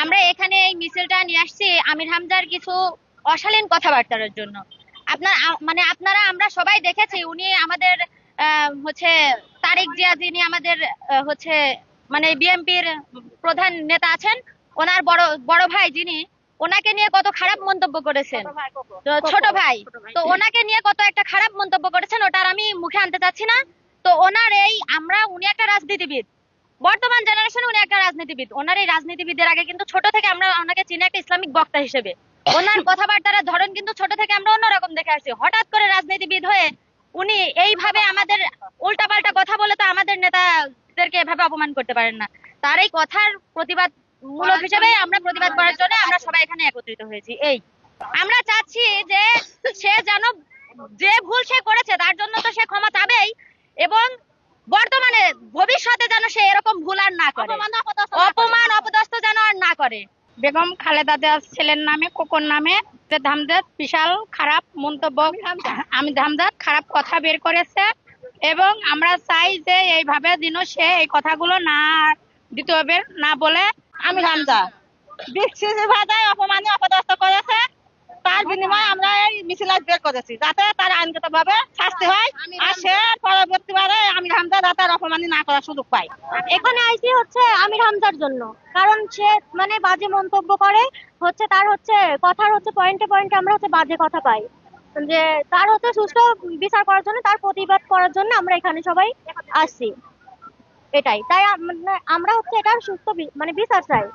আমরা এখানে এই মিছিলটা নিয়ে আসছি আমির হামজার কিছু অশালীন কথাবার্তার জন্য। আপনারা আমরা সবাই দেখেছি উনি আমাদের হচ্ছে তারেক জিয়া, যিনি আমাদের হচ্ছে মানে বিএনপির প্রধান নেতা আছেন, ওনার বড় ভাই যিনি, ওনাকে নিয়ে কত খারাপ মন্তব্য করেছেন। ছোট ভাই, তো ওনাকে নিয়ে কত একটা খারাপ মন্তব্য করেছেন, ওটা আর আমি মুখে আনতে চাচ্ছি না। তো ওনার এই উনি একটা রাজনীতিবিদ, বর্তমান জেনারেশনে উনি একটা রাজনীতিবিদ। ওনার এই রাজনীতিবিদের আগে কিন্তু ছোট থেকে আমরা ওনাকে চিনি একটা ইসলামিক বক্তা হিসেবে। ওনার কথাবার্তার ধরন কিন্তু ছোট থেকে আমরা অন্যরকম দেখে আসছি। হঠাৎ করে রাজনীতিবিদ হয়ে উনি এইভাবে আমাদের উল্টাপাল্টা কথা বলে তো আমাদের নেতাদেরকে এভাবে অপমান করতে পারেন না। তার এই কথার প্রতিবাদ মূলক হিসেবে আমরা প্রতিবাদ করার জন্য আমরা সবাই এখানে একত্রিত হয়েছি। এই আমরা চাচ্ছি যে সে যেন, যে ভুল সে করেছে তার জন্য তো সে ক্ষমা চাবেই, এবং বর্তমানে ভবিষ্যতে যেন সে এরকম ভুল আর না করে, অপমান অপদস্থ যেন আর না করে। বেগম খালেদা জিয়ার ছেলের নামে, কোকর নামে হামজাদ বিশাল খারাপ মন্তব্য, আমির হামজাদ খারাপ কথা বের করেছে, এবং আমরা চাই যে এইভাবে দিনও সে এই কথাগুলো না দ্বিতীয়বার না বলে। আমির হামজা বিচ্ছিন্ন ভাষায় অপমানে অপদস্থ করেছে, তার বিনিময়ে আমরা এই মিছিল বের করেছি যাতে তার আইনগত ভাবে শাস্তি হয়, আর সে পরবর্তীবারে আমির হামজা যাতে অপমানি না করার সুযোগ পায়। এখানে আইসি হচ্ছে আমির হামজার জন্য, কারণ সে মানে বাজে মন্তব্য করে, হচ্ছে তার হচ্ছে কথার হচ্ছে পয়েন্টে পয়েন্টে আমরা হচ্ছে বাজে কথা পাই, যে তার হচ্ছে সুষ্ঠু বিচার করার জন্য, তার প্রতিবাদ করার জন্য আমরা এখানে সবাই আসছি। এটাই, তাই আমরা হচ্ছে এটার সুস্থ মানে বিচার চাই।